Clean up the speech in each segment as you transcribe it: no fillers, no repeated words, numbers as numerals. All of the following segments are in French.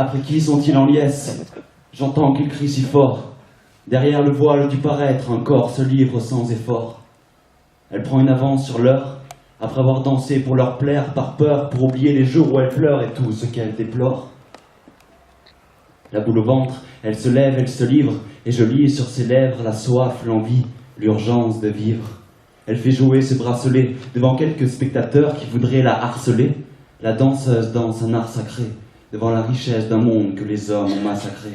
Après qui sont-ils en liesse? J'entends qu'ils crient si fort. Derrière le voile du paraître, un corps se livre sans effort. Elle prend une avance sur l'heure, après avoir dansé pour leur plaire, par peur, pour oublier les jours où elle pleure et tout ce qu'elle déplore. La boule au ventre, elle se lève, elle se livre, et je lis sur ses lèvres la soif, l'envie, l'urgence de vivre. Elle fait jouer ce bracelet devant quelques spectateurs qui voudraient la harceler. La danseuse danse un art sacré devant la richesse d'un monde que les hommes ont massacré.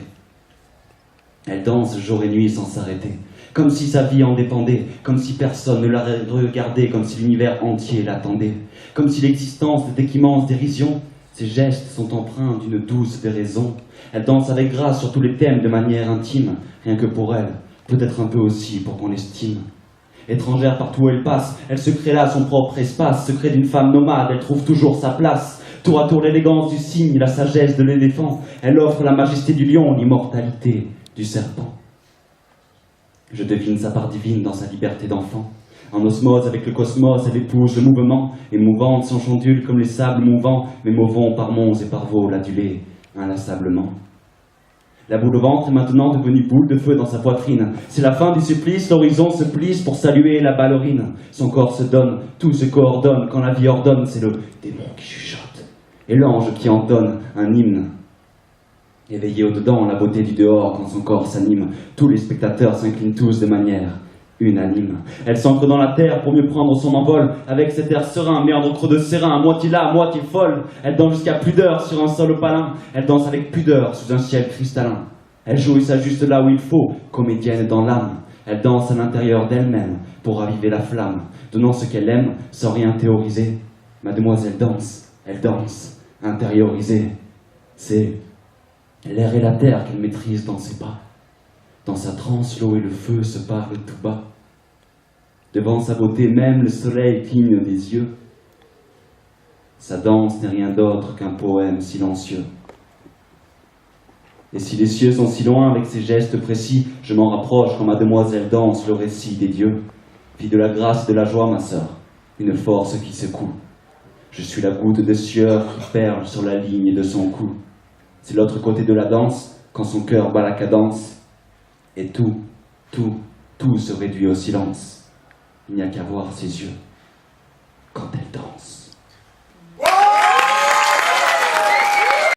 Elle danse jour et nuit sans s'arrêter, comme si sa vie en dépendait, comme si personne ne la regardait, comme si l'univers entier l'attendait, comme si l'existence n'était qu'immense dérision. Ses gestes sont empreints d'une douce déraison. Elle danse avec grâce sur tous les thèmes de manière intime, rien que pour elle, peut-être un peu aussi pour qu'on l'estime. Étrangère partout où elle passe, elle se crée là son propre espace, secret d'une femme nomade, elle trouve toujours sa place. Tour à tour l'élégance du cygne, la sagesse de l'éléphant, elle offre la majesté du lion, l'immortalité du serpent. Je devine sa part divine dans sa liberté d'enfant. En osmose avec le cosmos, elle épouse le mouvement, émouvante s'enchondule comme les sables mouvants, mes mots vont par monts et par veaux l'aduler inlassablement. La boule au ventre est maintenant devenue boule de feu dans sa poitrine. C'est la fin du supplice, l'horizon se plisse pour saluer la ballerine. Son corps se donne, tout se coordonne, quand la vie ordonne, c'est le démon qui chuchote, et l'ange qui entonne un hymne. Éveillé au-dedans, la beauté du dehors, quand son corps s'anime, tous les spectateurs s'inclinent tous de manière unanime. Elle s'ancre dans la terre pour mieux prendre son envol, avec cet air serein, méandre creux de serein, à moitié là, à moitié folle. Elle danse jusqu'à plus d'heures sur un sol opalin, elle danse avec pudeur sous un ciel cristallin. Elle jouit ça juste là où il faut, comédienne dans l'âme. Elle danse à l'intérieur d'elle-même pour raviver la flamme, donnant ce qu'elle aime sans rien théoriser. Mademoiselle danse, elle danse, intériorisée. C'est l'air et la terre qu'elle maîtrise dans ses pas. Dans sa transe, l'eau et le feu se parlent tout bas. Devant sa beauté même, le soleil cligne des yeux. Sa danse n'est rien d'autre qu'un poème silencieux. Et si les cieux sont si loin avec ses gestes précis, je m'en rapproche quand mademoiselle danse le récit des dieux. Fille de la grâce et de la joie, ma sœur, une force qui secoue. Je suis la goutte de sueur qui perle sur la ligne de son cou. C'est l'autre côté de la danse, quand son cœur bat la cadence. Et tout se réduit au silence. Il n'y a qu'à voir ses yeux quand elle danse.